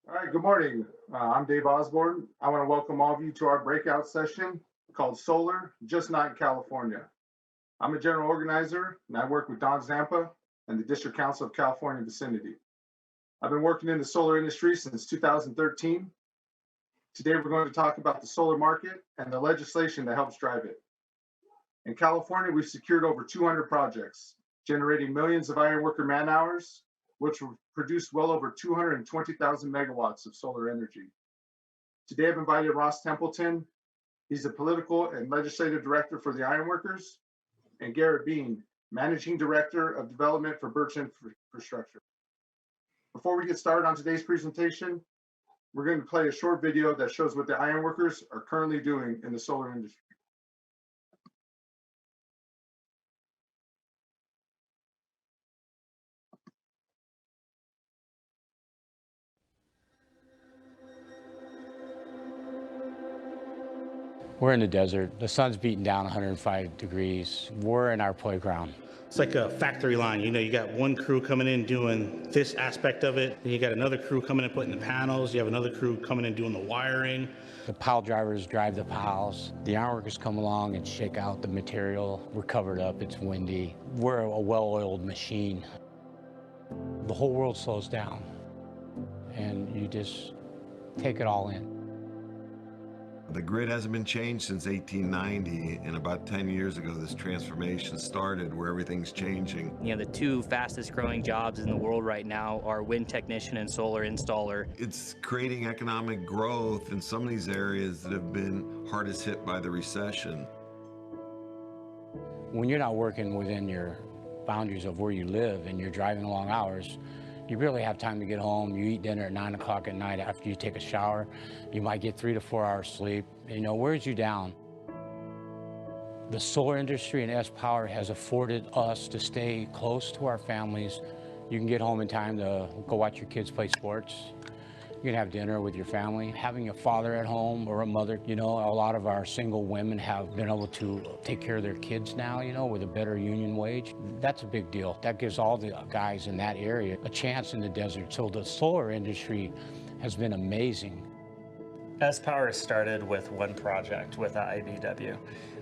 All right, good morning. I'm Dave Osborne. I want to welcome all of you to our breakout session called Solar, Just Not in California. I'm a general organizer and I work with Don Zampa and the District Council of California vicinity. I've been working in the solar industry since 2013. Today, we're going to talk about the solar market and the legislation that helps drive it. In California, we've secured over 200 projects, generating millions of ironworker man hours, which will produce well over 220,000 megawatts of solar energy. Today, I've invited Ross Templeton. He's the political and legislative director for the Ironworkers, and Garrett Bean, managing director of development for Birch Infrastructure. Before we get started on today's presentation, we're going to play a short video that shows what the Ironworkers are currently doing in the solar industry. We're in the desert. The sun's beating down 105 degrees. We're in our playground. It's like a factory line. You got one crew coming in doing this aspect of it. Then you got another crew coming in putting the panels. You have another crew coming in doing the wiring. The pile drivers drive the piles. The ironworkers come along and shake out the material. We're covered up, it's windy. We're a well-oiled machine. The whole world slows down and you just take it all in. The grid hasn't been changed since 1890, and about 10 years ago, this transformation started where everything's changing. The two fastest growing jobs in the world right now are wind technician and solar installer. It's creating economic growth in some of these areas that have been hardest hit by the recession. When you're not working within your boundaries of where you live and you're driving long hours, you barely have time to get home. You eat dinner at 9 o'clock at night after you take a shower. You might get 3 to 4 hours sleep. Wears you down. The solar industry and S-Power has afforded us to stay close to our families. You can get home in time to go watch your kids play sports. You can have dinner with your family. Having a father at home or a mother, a lot of our single women have been able to take care of their kids now, with a better union wage. That's a big deal. That gives all the guys in that area a chance in the desert. So the solar industry has been amazing. S-Power started with one project with the IBW.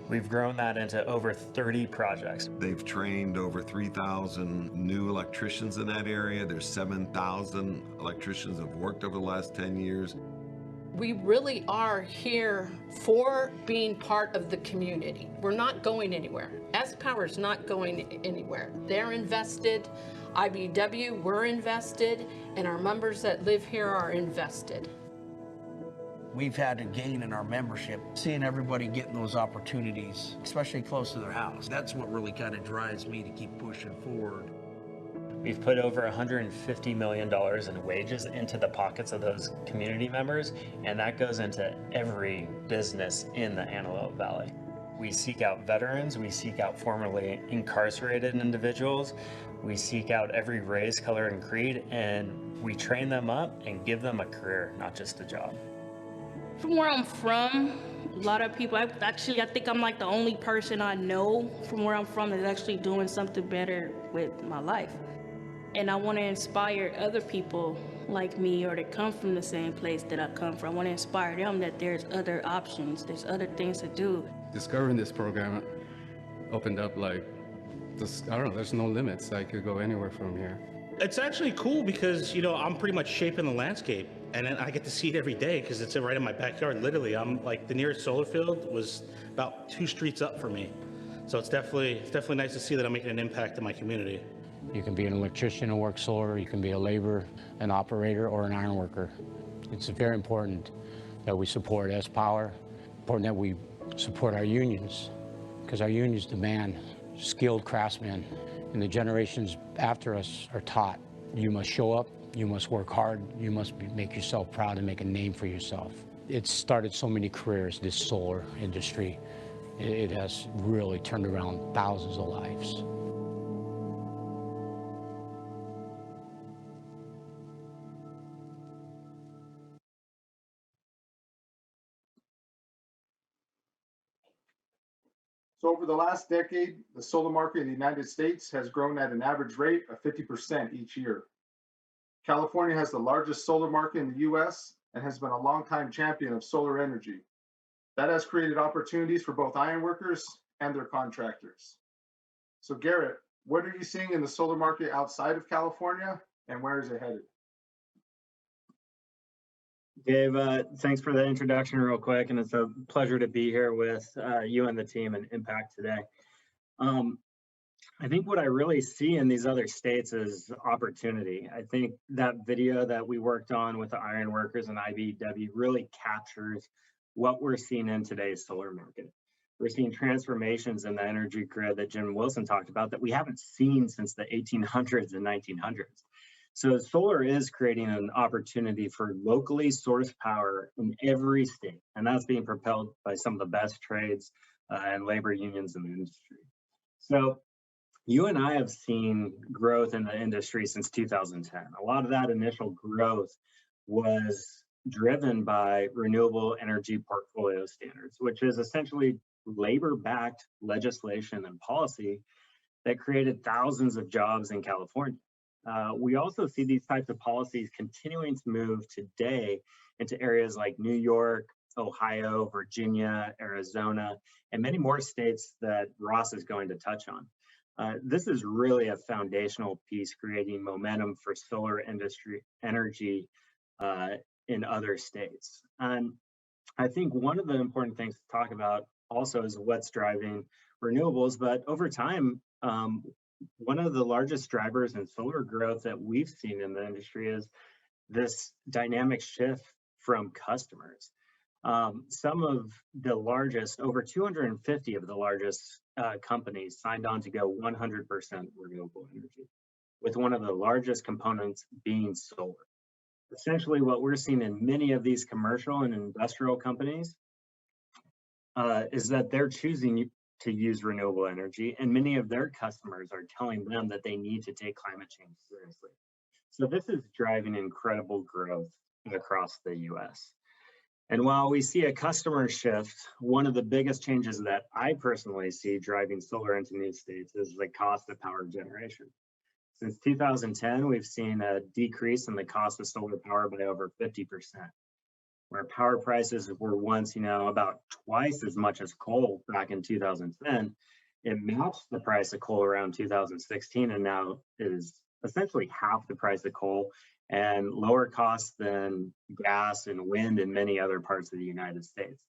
We've grown that into over 30 projects. They've trained over 3,000 new electricians in that area. There's 7,000 electricians that have worked over the last 10 years. We really are here for being part of the community. We're not going anywhere. S-Power is not going anywhere. They're invested. IBW, we're invested, and our members that live here are invested. We've had a gain in our membership, seeing everybody getting those opportunities, especially close to their house. That's what really kind of drives me to keep pushing forward. We've put over $150 million in wages into the pockets of those community members, and that goes into every business in the Antelope Valley. We seek out veterans, we seek out formerly incarcerated individuals, we seek out every race, color, and creed, and we train them up and give them a career, not just a job. From where I'm from, a lot of people, I think I'm like the only person I know from where I'm from that's actually doing something better with my life. And I want to inspire other people like me or that come from the same place that I come from. I want to inspire them that there's other options, there's other things to do. Discovering this program opened up there's no limits. I could go anywhere from here. It's actually cool because, I'm pretty much shaping the landscape. And then I get to see it every day because it's right in my backyard. Literally, I'm like, the nearest solar field was about 2 streets up for me. So it's definitely nice to see that I'm making an impact in my community. You can be an electrician and work solar. You can be a laborer, an operator, or an iron worker. It's very important that we support S-Power, important that we support our unions, because our unions demand skilled craftsmen. And the generations after us are taught, you must show up, you must work hard, you must make yourself proud and make a name for yourself. It's started so many careers, this solar industry. It has really turned around thousands of lives. So over the last decade, the solar market in the United States has grown at an average rate of 50% each year. California has the largest solar market in the US and has been a longtime champion of solar energy. That has created opportunities for both ironworkers and their contractors. So Garrett, what are you seeing in the solar market outside of California, and where is it headed? Dave, thanks for the introduction real quick, and it's a pleasure to be here with you and the team and Impact today. I think what I really see in these other states is opportunity. I think that video that we worked on with the iron workers and IBEW really captures what we're seeing in today's solar market. We're seeing transformations in the energy grid that Jim Wilson talked about that we haven't seen since the 1800s and 1900s. So solar is creating an opportunity for locally sourced power in every state, and that's being propelled by some of the best trades and labor unions in the industry. So you and I have seen growth in the industry since 2010. A lot of that initial growth was driven by renewable energy portfolio standards, which is essentially labor-backed legislation and policy that created thousands of jobs in California. We also see these types of policies continuing to move today into areas like New York, Ohio, Virginia, Arizona, and many more states that Ross is going to touch on. This is really a foundational piece creating momentum for solar industry energy in other states. And I think one of the important things to talk about also is what's driving renewables, but over time, one of the largest drivers in solar growth that we've seen in the industry is this dynamic shift from customers. Some of the largest, over 250 of the largest companies signed on to go 100% renewable energy, with one of the largest components being solar. Essentially, what we're seeing in many of these commercial and industrial companies is that they're choosing to use renewable energy, and many of their customers are telling them that they need to take climate change seriously. So this is driving incredible growth across the US. And while we see a customer shift, one of the biggest changes that I personally see driving solar into new states is the cost of power generation. Since 2010, we've seen a decrease in the cost of solar power by over 50%. Where power prices were once, about twice as much as coal back in 2010, it matched the price of coal around 2016 and now is essentially half the price of coal and lower cost than gas and wind in many other parts of the United States.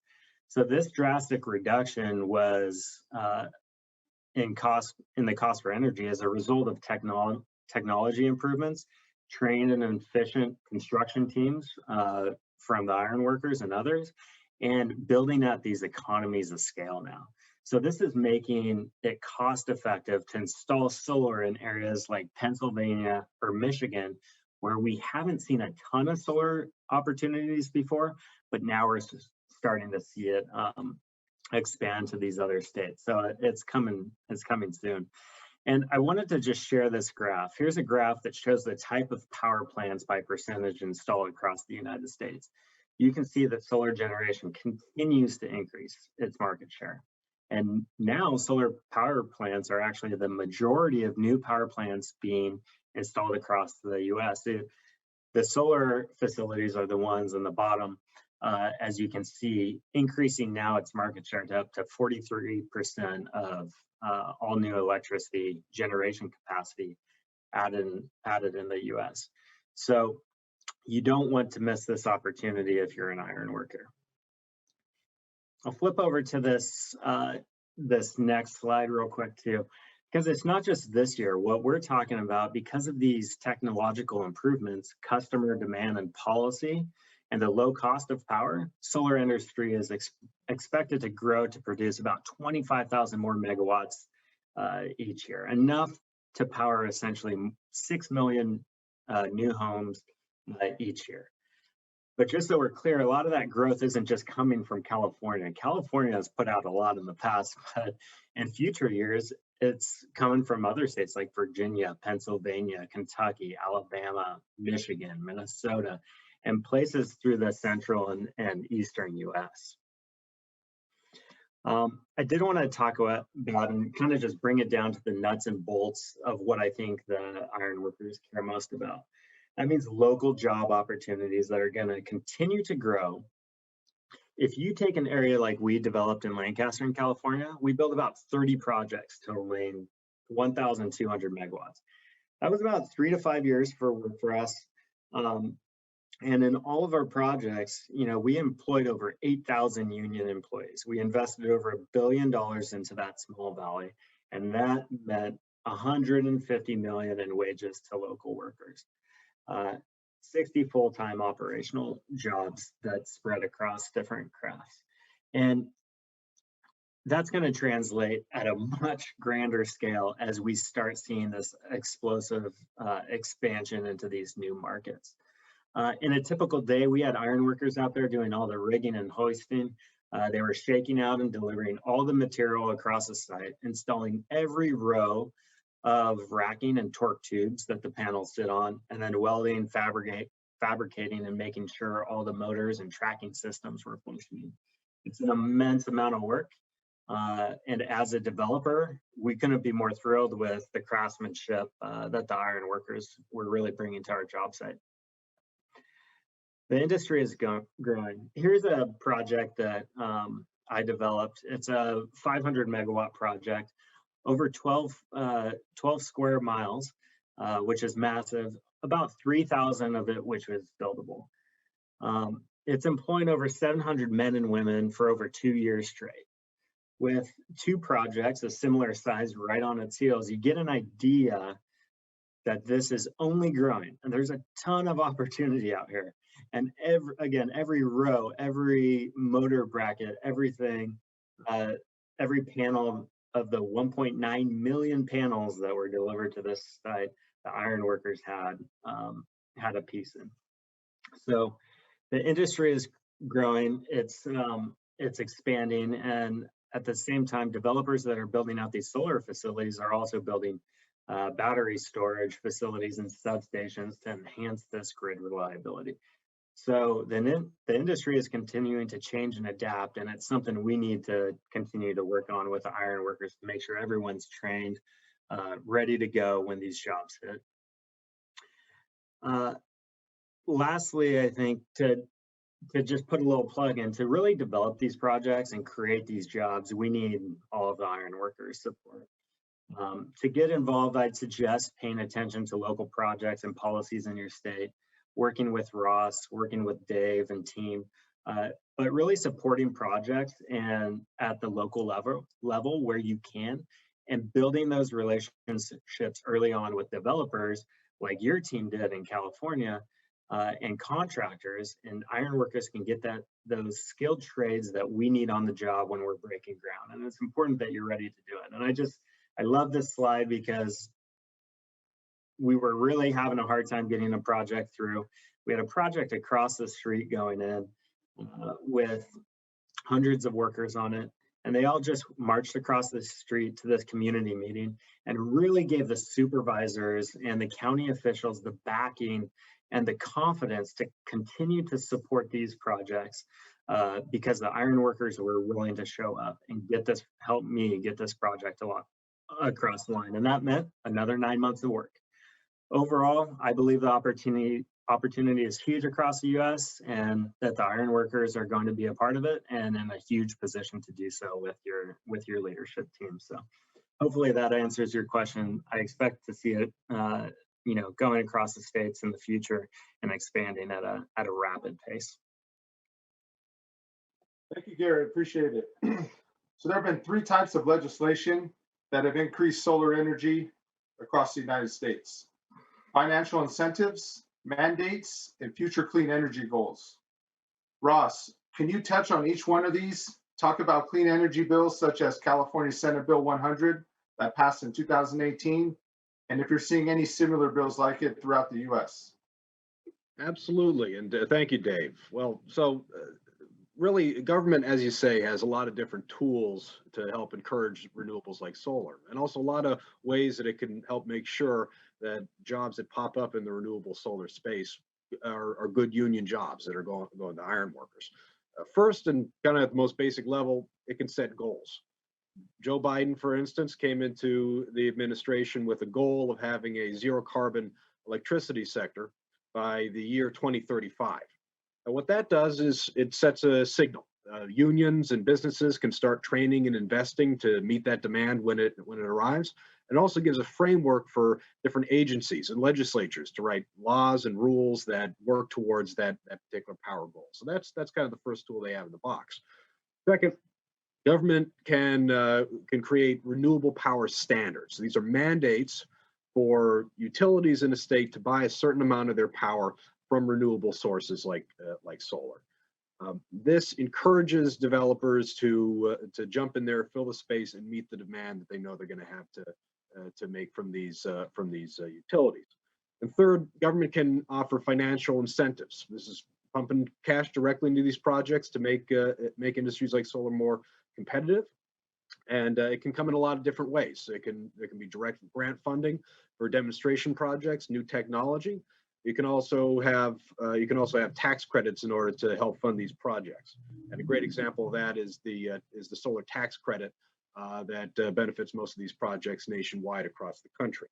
So this drastic reduction was in the cost for energy as a result of technology improvements, trained and efficient construction teams from the iron workers and others, and building out these economies of scale now. So this is making it cost effective to install solar in areas like Pennsylvania or Michigan, where we haven't seen a ton of solar opportunities before, but now we're starting to see it expand to these other states. So it's coming soon. And I wanted to just share this graph. Here's a graph that shows the type of power plants by percentage installed across the United States. You can see that solar generation continues to increase its market share. And now solar power plants are actually the majority of new power plants being installed across the US. The solar facilities are the ones on the bottom, as you can see, increasing now its market share to up to 43% of all new electricity generation capacity added in the US. So you don't want to miss this opportunity if you're an iron worker. I'll flip over to this next slide real quick too, because it's not just this year. What we're talking about, because of these technological improvements, customer demand and policy, and the low cost of power, solar industry is expected to grow to produce about 25,000 more megawatts each year, enough to power essentially 6 million new homes each year. But just so we're clear, a lot of that growth isn't just coming from California. California has put out a lot in the past, but in future years, it's coming from other states like Virginia, Pennsylvania, Kentucky, Alabama, Michigan, Minnesota, and places through the central and eastern US. I did want to talk about and kind of just bring it down to the nuts and bolts of what I think the iron workers care most about. That means local job opportunities that are going to continue to grow. If you take an area like we developed in Lancaster in California, we built about 30 projects totaling 1,200 megawatts. That was about 3 to 5 years for us. And in all of our projects, we employed over 8,000 union employees. We invested over $1 billion into that small valley, and that meant 150 million in wages to local workers. 60 full-time operational jobs that spread across different crafts. And that's going to translate at a much grander scale as we start seeing this explosive expansion into these new markets. In a typical day, we had iron workers out there doing all the rigging and hoisting. They were shaking out and delivering all the material across the site, installing every row of racking and torque tubes that the panels sit on, and then welding, fabricating, and making sure all the motors and tracking systems were functioning. It's an immense amount of work. And as a developer, we couldn't be more thrilled with the craftsmanship that the iron workers were really bringing to our job site. The industry is growing. Here's a project that I developed. It's a 500 megawatt project, over 12 square miles, which is massive, about 3,000 of it, which was buildable. It's employing over 700 men and women for over 2 years straight. With 2 projects, a similar size right on its heels, you get an idea that this is only growing, and there's a ton of opportunity out here. And every row, every motor bracket, everything, every panel of the 1.9 million panels that were delivered to this site, the iron workers had a piece in. So the industry is growing, it's expanding, and at the same time, developers that are building out these solar facilities are also building battery storage facilities and substations to enhance this grid reliability. So the industry is continuing to change and adapt, and it's something we need to continue to work on with the iron workers to make sure everyone's trained, ready to go when these jobs hit. Lastly, I think to just put a little plug in, to really develop these projects and create these jobs, we need all of the iron workers' support. To get involved, I'd suggest paying attention to local projects and policies in your state, working with Ross, working with Dave and team, but really supporting projects and at the local level where you can, and building those relationships early on with developers like your team did in California, and contractors, and iron workers can get those skilled trades that we need on the job when we're breaking ground. And it's important that you're ready to do it. And I love this slide because we were really having a hard time getting a project through. We had a project across the street going in with hundreds of workers on it, and they all just marched across the street to this community meeting and really gave the supervisors and the county officials the backing and the confidence to continue to support these projects because the iron workers were willing to show up and help me get this project across the line. And that meant another 9 months of work. Overall, I believe the opportunity is huge across the U.S. and that the iron workers are going to be a part of it and in a huge position to do so with your leadership team. So hopefully that answers your question. I expect to see it going across the states in the future and expanding at a rapid pace. Thank you, Garrett. Appreciate it. So there have been 3 types of legislation that have increased solar energy across the United States: financial incentives, mandates, and future clean energy goals. Ross, can you touch on each one of these? Talk about clean energy bills such as California Senate Bill 100 that passed in 2018, and if you're seeing any similar bills like it throughout the U.S. Absolutely, and thank you, Dave. Well, so really, government, as you say, has a lot of different tools to help encourage renewables like solar, and also a lot of ways that it can help make sure that jobs that pop up in the renewable solar space are good union jobs that are going to iron workers. First, and kind of at the most basic level, it can set goals. Joe Biden, for instance, came into the administration with a goal of having a zero carbon electricity sector by the year 2035. And what that does is it sets a signal. Unions and businesses can start training and investing to meet that demand when it arrives, and also gives a framework for different agencies and legislatures to write laws and rules that work towards that particular power goal. So that's kind of the first tool they have in the box. Second, government can create renewable power standards. These are mandates for utilities in a state to buy a certain amount of their power from renewable sources like solar. This encourages developers to jump in there, fill the space, and meet the demand that they know they're going to have to make from these utilities. And third, government can offer financial incentives. This is pumping cash directly into these projects to make industries like solar more competitive. And it can come in a lot of different ways. There can be direct grant funding for demonstration projects, new technology. You can also have tax credits in order to help fund these projects. And a great example of that is the solar tax credit that benefits most of these projects nationwide across the country.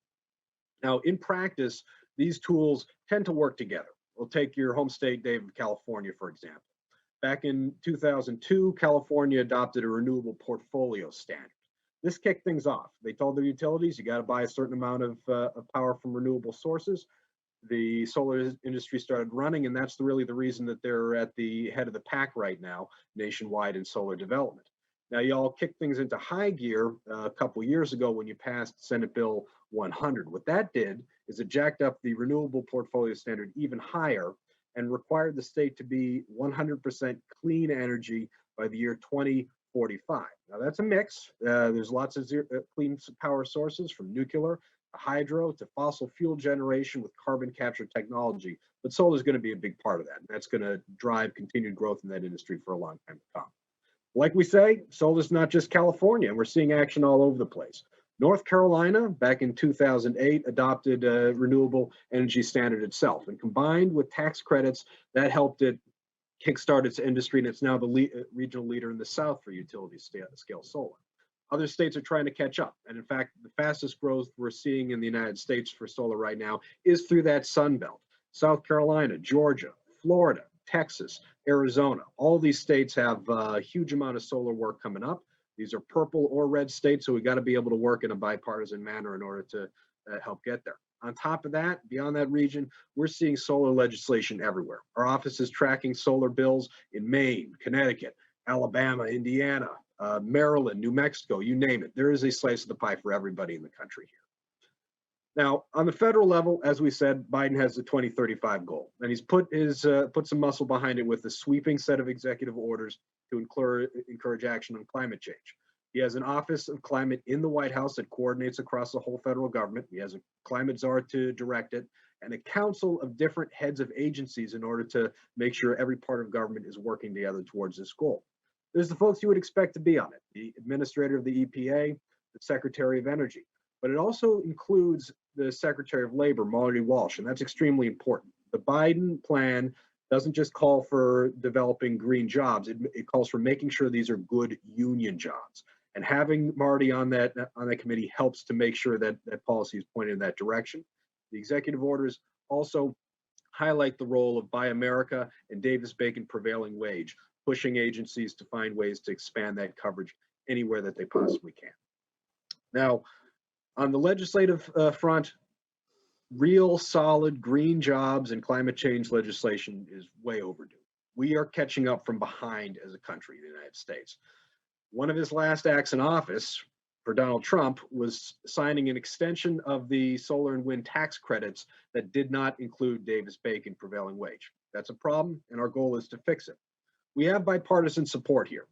Now, in practice, these tools tend to work together. We'll take your home state, Dave, of California, for example. Back in 2002, California adopted a renewable portfolio standard. This kicked things off. They told their utilities, you got to buy a certain amount of power from renewable sources. The solar industry started running, and that's really the reason that they're at the head of the pack right now nationwide in solar development. Now, y'all kicked things into high gear a couple years ago when you passed Senate Bill 100. What that did is it jacked up the renewable portfolio standard even higher and required the state to be 100% clean energy by the year 2045. Now, that's a mix. There's lots of clean power sources, from nuclear to hydro to fossil fuel generation with carbon capture technology, but solar is going to be a big part of that. And that's going to drive continued growth in that industry for a long time to come. Like we say, solar is not just California. We're seeing action all over the place. North Carolina, back in 2008, adopted a renewable energy standard itself. And combined with tax credits, that helped it kickstart its industry, and it's now the regional leader in the South for utility scale solar. Other states are trying to catch up. And in fact, the fastest growth we're seeing in the United States for solar right now is through that Sun Belt. South Carolina, Georgia, Florida, Texas, Arizona, all these states have a huge amount of solar work coming up. These are purple or red states, so we got to be able to work in a bipartisan manner in order to help get there. On top of that, beyond that region, we're seeing solar legislation everywhere. Our office is tracking solar bills in Maine, Connecticut, Alabama, Indiana, Maryland, New Mexico, you name it. There is a slice of the pie for everybody in the country here. Now, on the federal level, as we said, Biden has the 2035 goal, and he's put some muscle behind it with a sweeping set of executive orders to encourage action on climate change. He has an Office of Climate in the White House that coordinates across the whole federal government. He has a climate czar to direct it, and a council of different heads of agencies in order to make sure every part of government is working together towards this goal. There's the folks you would expect to be on it: the administrator of the EPA, the Secretary of Energy, but it also includes the Secretary of Labor, Marty Walsh, and that's extremely important. The Biden plan doesn't just call for developing green jobs, it calls for making sure these are good union jobs. And having Marty on that committee helps to make sure that that policy is pointed in that direction. The executive orders also highlight the role of Buy America and Davis-Bacon prevailing wage, pushing agencies to find ways to expand that coverage anywhere that they possibly can. Now, on the legislative front, real solid green jobs and climate change legislation is way overdue. We are catching up from behind as a country in the United States. One of his last acts in office for Donald Trump was signing an extension of the solar and wind tax credits that did not include Davis-Bacon prevailing wage. That's a problem, and our goal is to fix it. We have bipartisan support here.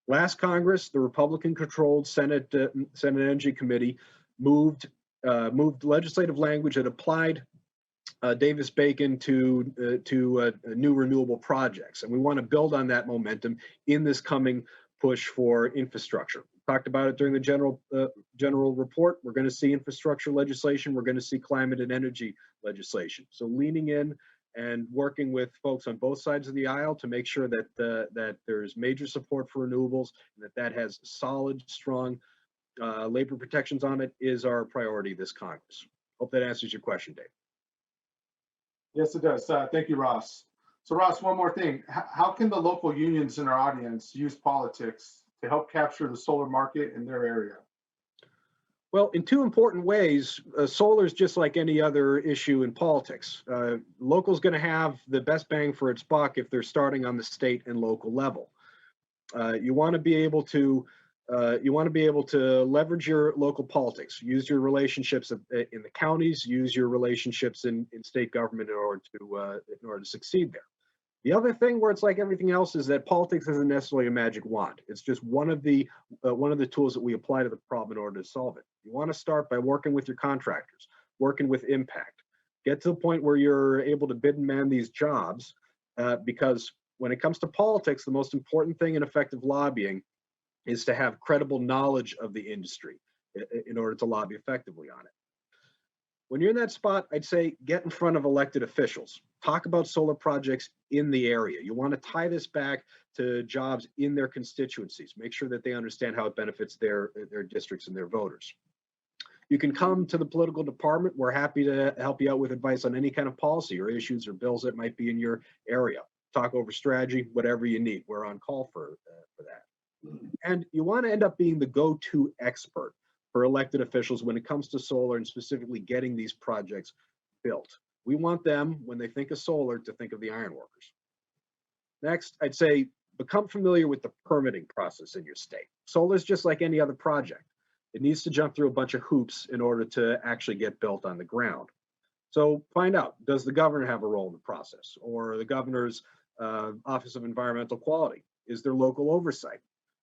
Last Congress, the Republican-controlled Senate Energy Committee moved legislative language that applied Davis-Bacon to new renewable projects, and we want to build on that momentum in this coming push for infrastructure. We talked about it during the general report. We're going to see infrastructure legislation. We're going to see climate and energy legislation. So leaning in and working with folks on both sides of the aisle to make sure that that there's major support for renewables and that has solid, strong labor protections on it is our priority this Congress. Hope that answers your question, Dave. Yes, it does. Thank you, Ross. So Ross, one more thing. How can the local unions in our audience use politics to help capture the solar market in their area? Well, in two important ways, solar is just like any other issue in politics. Local's going to have the best bang for its buck if they're starting on the state and local level. You want to be able to leverage your local politics, use your relationships in the counties, use your relationships in state government in order to succeed there. The other thing where it's like everything else is that politics isn't necessarily a magic wand. It's just one of the tools that we apply to the problem in order to solve it. You want to start by working with your contractors, working with impact, get to the point where you're able to bid and man these jobs, because when it comes to politics, the most important thing in effective lobbying is to have credible knowledge of the industry in order to lobby effectively on it. When you're in that spot, I'd say get in front of elected officials. Talk about solar projects in the area. You want to tie this back to jobs in their constituencies. Make sure that they understand how it benefits their districts and their voters. You can come to the political department. We're happy to help you out with advice on any kind of policy or issues or bills that might be in your area. Talk over strategy, whatever you need. We're on call for that. And you want to end up being the go-to expert for elected officials when it comes to solar and specifically getting these projects built. We want them, when they think of solar, to think of the ironworkers. Next, I'd say become familiar with the permitting process in your state. Solar is just like any other project. It needs to jump through a bunch of hoops in order to actually get built on the ground. So find out, does the governor have a role in the process, or the governor's Office of Environmental Quality? Is there local oversight?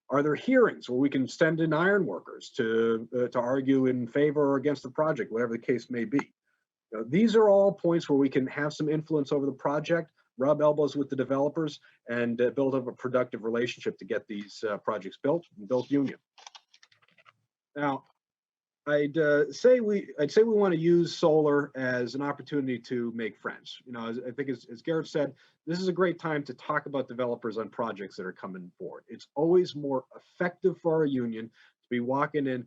Are there hearings where we can send in ironworkers to argue in favor or against the project, whatever the case may be? You know, these are all points where we can have some influence over the project, rub elbows with the developers, and build up a productive relationship to get these projects built and built union. Now, I'd say we want to use solar as an opportunity to make friends. You know, I think as Garrett said, this is a great time to talk about developers on projects that are coming forward. It's always more effective for our union to be walking in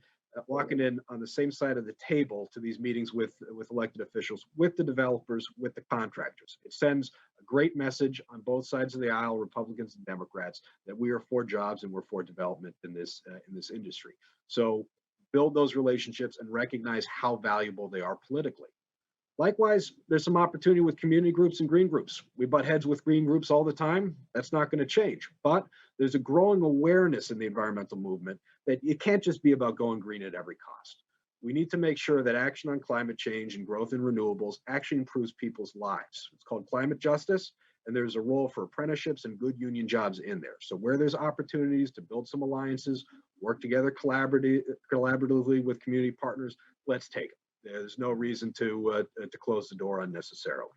on the same side of the table to these meetings with elected officials, with the developers, with the contractors. It sends a great message on both sides of the aisle, Republicans and Democrats, that we are for jobs and we're for development in this industry. So build those relationships and recognize how valuable they are politically. Likewise, there's some opportunity with community groups and green groups. We butt heads with green groups all the time. That's not going to change. But there's a growing awareness in the environmental movement that it can't just be about going green at every cost. We need to make sure that action on climate change and growth in renewables actually improves people's lives. It's called climate justice, and there's a role for apprenticeships and good union jobs in there. So where there's opportunities to build some alliances, work together collaboratively with community partners, let's take it. There's no reason to close the door unnecessarily.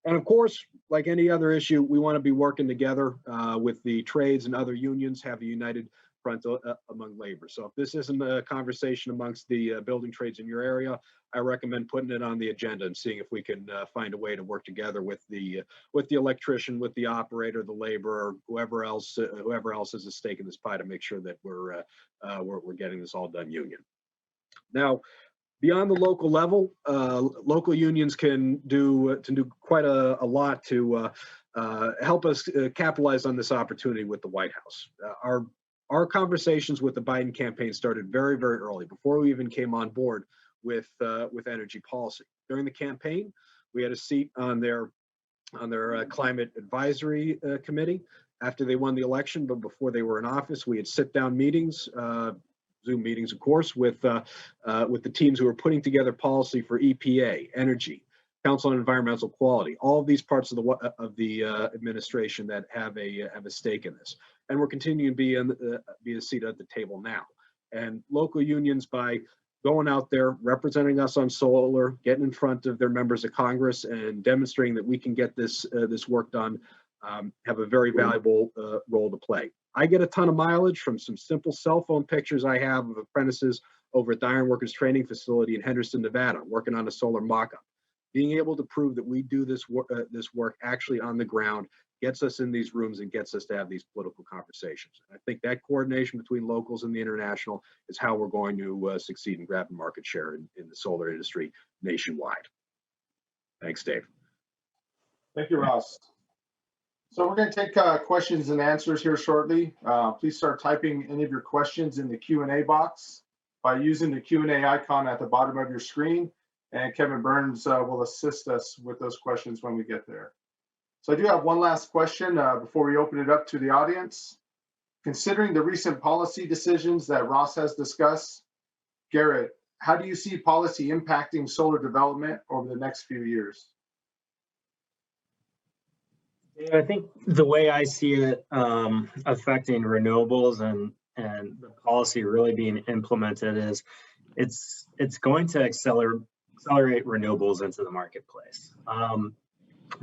And of course, like any other issue, we want to be working together with the trades and other unions, have a united front among labor. So if this isn't a conversation amongst the building trades in your area, I recommend putting it on the agenda and seeing if we can find a way to work together with the electrician, with the operator, the laborer, whoever else has a stake in this pie to make sure that we're getting this all done union. Now, beyond the local level, local unions can do quite a lot to help us capitalize on this opportunity with the White House. Our conversations with the Biden campaign started very, very early, before we even came on board with energy policy. During the campaign, we had a seat on their climate advisory committee after they won the election, but before they were in office, we had sit-down meetings, Zoom meetings, of course, with the teams who were putting together policy for EPA, energy, Council on Environmental Quality, all of these parts of the administration that have a stake in this, and we're continuing to be a seat at the table now. And local unions, by going out there, representing us on solar, getting in front of their members of Congress, and demonstrating that we can get this work done, have a very valuable role to play. I get a ton of mileage from some simple cell phone pictures I have of apprentices over at the Ironworkers Training Facility in Henderson, Nevada, working on a solar mock-up. Being able to prove that we do this work actually on the ground gets us in these rooms and gets us to have these political conversations. And I think that coordination between locals and the international is how we're going to succeed in grabbing market share in the solar industry nationwide. Thanks, Dave. Thank you, Ross. So we're going to take questions and answers here shortly. Please start typing any of your questions in the Q&A box by using the Q&A icon at the bottom of your screen, and Kevin Burns will assist us with those questions when we get there. So I do have one last question before we open it up to the audience. Considering the recent policy decisions that Ross has discussed, Garrett, how do you see policy impacting solar development over the next few years? Yeah, I think the way I see it affecting renewables and the policy really being implemented is it's going to accelerate renewables into the marketplace.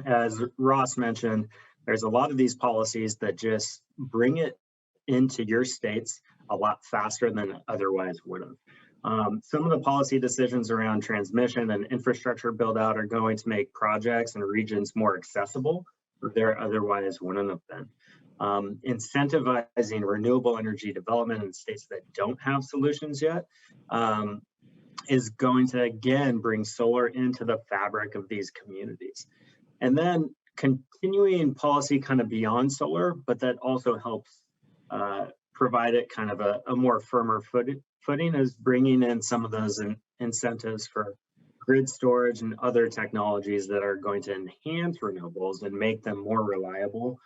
As Ross mentioned, there's a lot of these policies that just bring it into your states a lot faster than it otherwise would have. Some of the policy decisions around transmission and infrastructure build out are going to make projects and regions more accessible where there otherwise wouldn't have been. Incentivizing renewable energy development in states that don't have solutions yet is going to again bring solar into the fabric of these communities. And then continuing policy kind of beyond solar, but that also helps provide it kind of a more firmer footing is bringing in some of those incentives for grid storage and other technologies that are going to enhance renewables and make them more reliable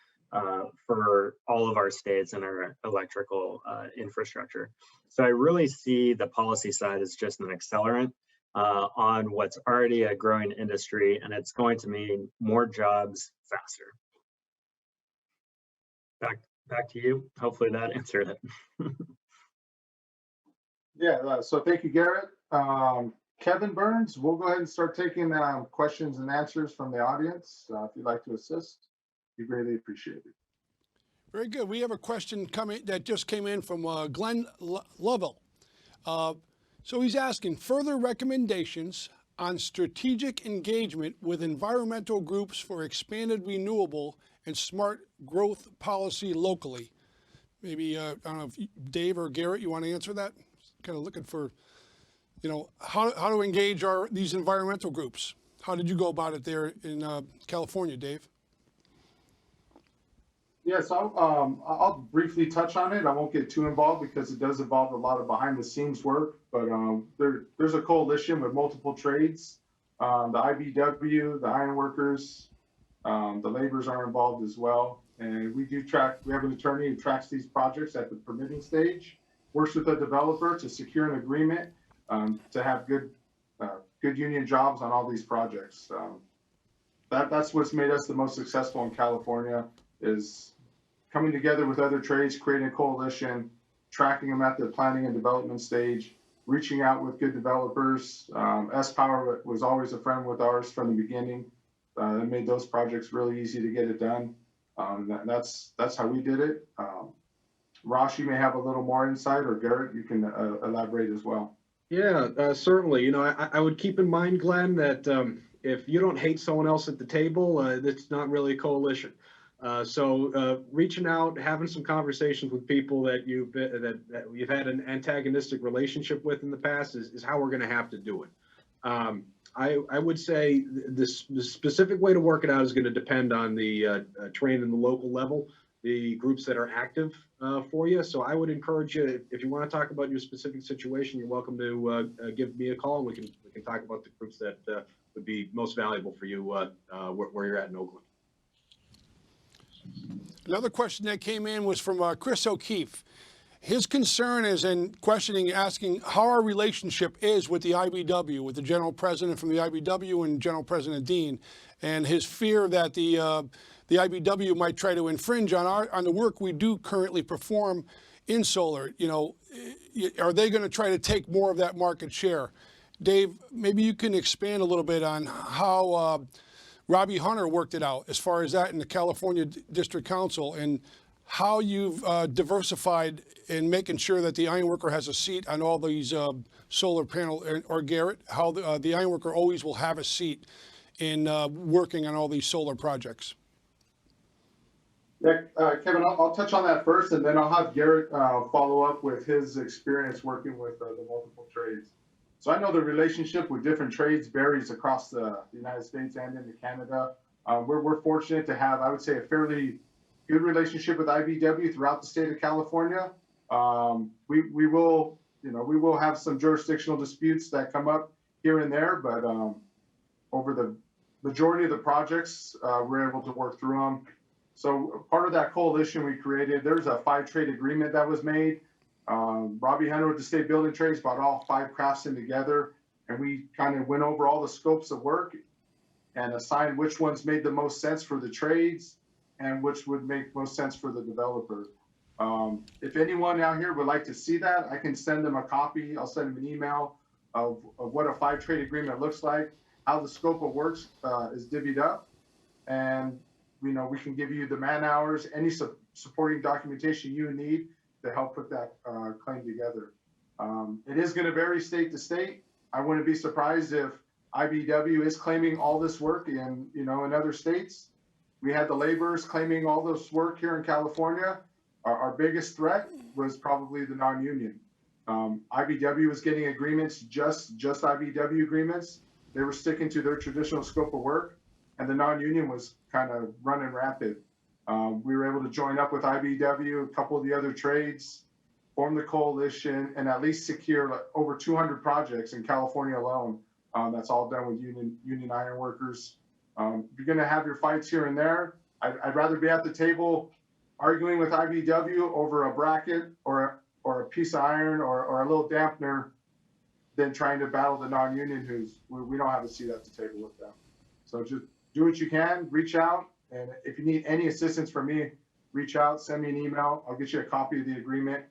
for all of our states and our electrical infrastructure. So I really see the policy side as just an accelerant on what's already a growing industry, and it's going to mean more jobs faster. Back to you. Hopefully that answered it. Yeah, so thank you, Garrett. Kevin Burns, we'll go ahead and start taking questions and answers from the audience. If you'd like to assist, we greatly appreciate it. Very good. We have a question that just came in from Glenn Lovell. So he's asking further recommendations on strategic engagement with environmental groups for expanded renewable and smart growth policy locally. Maybe, I don't know if Dave or Garrett, you want to answer that? Kind of looking for, how to engage these environmental groups. How did you go about it there in California, Dave? Yes, I'll briefly touch on it. I won't get too involved because it does involve a lot of behind the scenes work, but there's a coalition with multiple trades. The IBW, the ironworkers, the laborers are involved as well. And we have an attorney who tracks these projects at the permitting stage, works with the developer to secure an agreement to have good union jobs on all these projects. That's what's made us the most successful in California, is coming together with other trades, creating a coalition, tracking them at the planning and development stage, reaching out with good developers. S-Power was always a friend with ours from the beginning. It made those projects really easy to get it done. That's how we did it. Ross, you may have a little more insight, or Garrett, you can elaborate as well. Yeah, certainly. I would keep in mind, Glenn, that if you don't hate someone else at the table, it's not really a coalition. So reaching out, having some conversations with people that you've had an antagonistic relationship with in the past is how we're going to have to do it. I would say the specific way to work it out is going to depend on the terrain and the local level, the groups that are active for you. So I would encourage you, if you want to talk about your specific situation, you're welcome to give me a call, and we can talk about the groups that would be most valuable for you where you're at in Oakland. Another question that came in was from Chris O'Keefe. His concern is in asking how our relationship is with the IBW, with the general president from the IBW and General President Dean, and his fear that the IBW might try to infringe on the work we do currently perform in solar. Are they going to try to take more of that market share? Dave, maybe you can expand a little bit on how Robbie Hunter worked it out as far as that in the California District Council, and how you've diversified in making sure that the ironworker has a seat on all these solar panel, or Garrett, how the ironworker always will have a seat in working on all these solar projects. Yeah, Kevin, I'll touch on that first, and then I'll have Garrett follow up with his experience working with the multiple trades. So I know the relationship with different trades varies across the United States and into Canada. We're fortunate to have, I would say, a fairly good relationship with IBEW throughout the state of California. We will, we will have some jurisdictional disputes that come up here and there, but over the majority of the projects, we're able to work through them. So part of that coalition we created, there's a 5-trade agreement that was made. Robbie Hunter with the State Building Trades brought all 5 craftsmen together, and we kind of went over all the scopes of work and assigned which ones made the most sense for the trades and which would make most sense for the developer. If anyone out here would like to see that, I can send them a copy. I'll send them an email of what a 5-trade agreement looks like, how the scope of works is divvied up, and we can give you the man hours, any supporting documentation you need to help put that claim together. It is going to vary state to state. I wouldn't be surprised if IBEW is claiming all this work in other states. We had the laborers claiming all this work here in California. Our biggest threat was probably the non-union. IBEW was getting agreements, just IBEW agreements. They were sticking to their traditional scope of work, and the non-union was kind of running rapid. We were able to join up with IBEW, a couple of the other trades, form the coalition, and at least secure over 200 projects in California alone. That's all done with union iron workers. You're going to have your fights here and there. I'd rather be at the table arguing with IBEW over a bracket or a piece of iron or a little dampener than trying to battle the non-union we don't have a seat at the table with them. So just do what you can, reach out. And if you need any assistance from me, reach out, send me an email. I'll get you a copy of the agreement,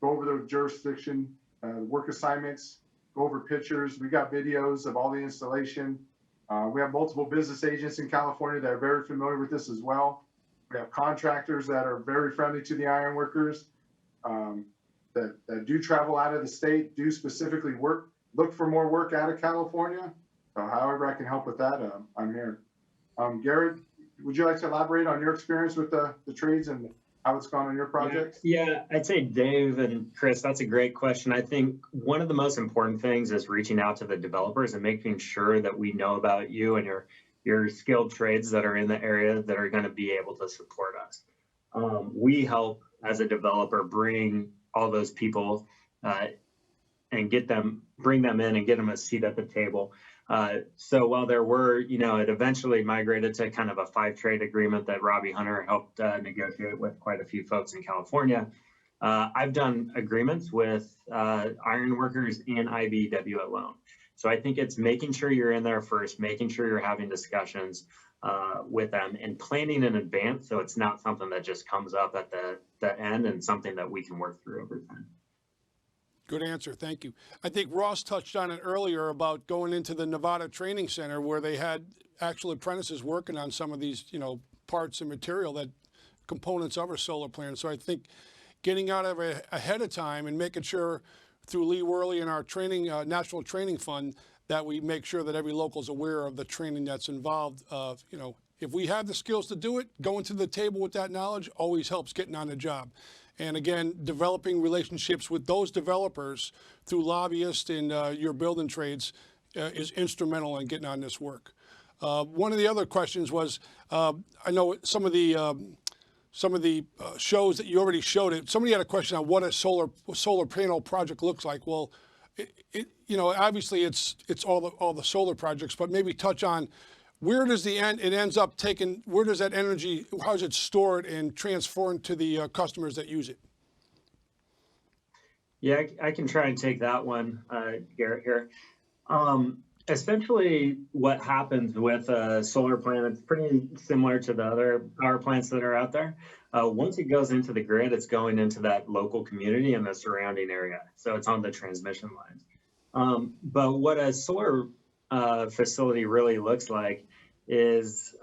go over the jurisdiction, work assignments, go over pictures. We got videos of all the installation. We have multiple business agents in California that are very familiar with this as well. We have contractors that are very friendly to the iron workers that do travel out of the state, do specifically look for more work out of California. However I can help with that, I'm here. Garrett, would you like to elaborate on your experience with the trades and how it's gone on your projects? Yeah, I'd say Dave and Chris, that's a great question. I think one of the most important things is reaching out to the developers and making sure that we know about you and your skilled trades that are in the area that are going to be able to support us. We help as a developer bring all those people and bring them in and get them a seat at the table. So while there were, it eventually migrated to kind of a 5-trade agreement that Robbie Hunter helped negotiate with quite a few folks in California. I've done agreements with iron workers and IBEW alone. So I think it's making sure you're in there first, making sure you're having discussions with them and planning in advance. So it's not something that just comes up at the end and something that we can work through over time. Good answer. Thank you. I think Ross touched on it earlier about going into the Nevada Training Center where they had actual apprentices working on some of these, parts and material that components of our solar plant. So I think getting out of it ahead of time and making sure through Lee Worley and our training, National Training Fund, that we make sure that every local is aware of the training that's involved. If we have the skills to do it, going to the table with that knowledge always helps getting on the job. And again, developing relationships with those developers through lobbyists and your building trades is instrumental in getting on this work. One of the other questions was, I know some of the shows that you already showed it. Somebody had a question on what a solar panel project looks like. Well, obviously it's all the solar projects, but maybe touch on where does it ends up taking, where does that energy, how is it stored and transformed to the customers that use it? Yeah, I can try and take that one, Garrett here. Essentially what happens with a solar plant, it's pretty similar to the other power plants that are out there. Once it goes into the grid, it's going into that local community and the surrounding area. So it's on the transmission lines. But what a solar facility really looks like is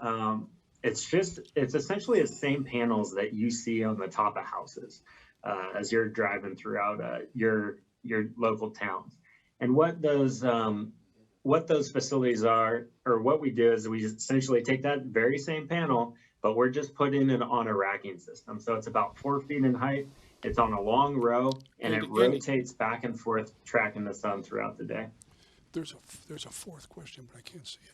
it's essentially the same panels that you see on the top of houses as you're driving throughout your local towns. And what those facilities are, or what we do is we essentially take that very same panel, but we're just putting it on a racking system. So it's about 4 feet in height. It's on a long row and it rotates back and forth, tracking the sun throughout the day. there's a fourth question, but I can't see it.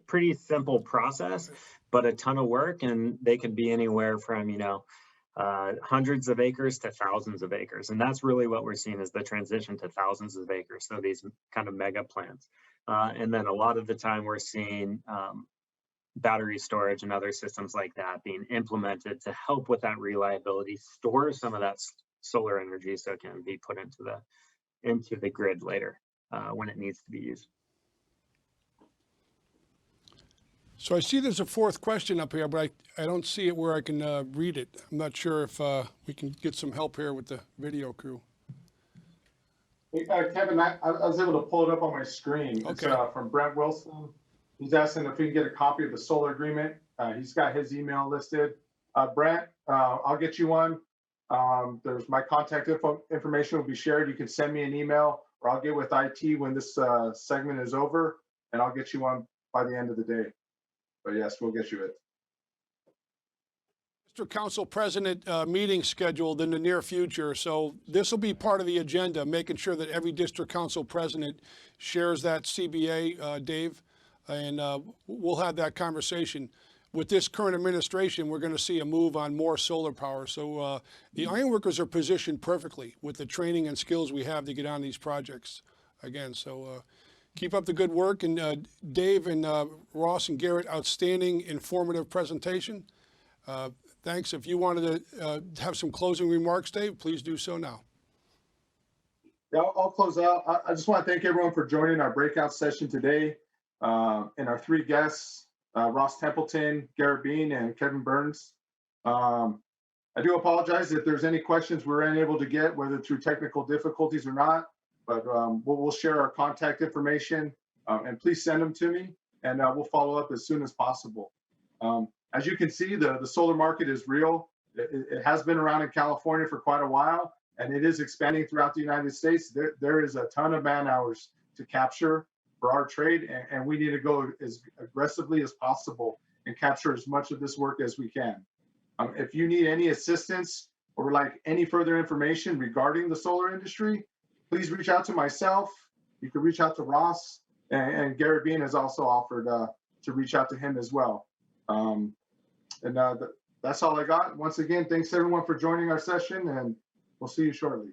Pretty simple process, but a ton of work, and they could be anywhere from, hundreds of acres to thousands of acres. And that's really what we're seeing is the transition to thousands of acres. So these kind of mega plants. And then a lot of the time we're seeing battery storage and other systems like that being implemented to help with that reliability, store some of that solar energy so it can be put into the grid later when it needs to be used. So I see there's a fourth question up here, but I don't see it where I can read it. I'm not sure if we can get some help here with the video crew. Hey, Kevin, I was able to pull it up on my screen. Okay. It's from Brent Wilson. He's asking if we can get a copy of the solar agreement. He's got his email listed. Brent, I'll get you one. There's my contact information will be shared. You can send me an email, or I'll get with IT when this segment is over, and I'll get you one by the end of the day. But yes, we'll get you it. Mr. Council President meeting scheduled in the near future. So this will be part of the agenda, making sure that every district council president shares that CBA, Dave, and we'll have that conversation. With this current administration, we're going to see a move on more solar power. So the ironworkers are positioned perfectly with the training and skills we have to get on these projects again. So keep up the good work. And Dave and Ross and Garrett, outstanding, informative presentation. Thanks. If you wanted to have some closing remarks, Dave, please do so now. Yeah, I'll close out. I just want to thank everyone for joining our breakout session today. And our three guests, Ross Templeton, Garrett Bean, and Kevin Burns. I do apologize if there's any questions we're unable to get, whether through technical difficulties or not, but we'll share our contact information, and please send them to me, and we'll follow up as soon as possible. As you can see, the solar market is real. It has been around in California for quite a while, and it is expanding throughout the United States. There is a ton of man hours to capture for our trade, and we need to go as aggressively as possible and capture as much of this work as we can. If you need any assistance or like any further information regarding the solar industry, please reach out to myself. You can reach out to Ross, and Garrett Bean has also offered to reach out to him as well. That's all I got. Once again, thanks everyone for joining our session, and we'll see you shortly.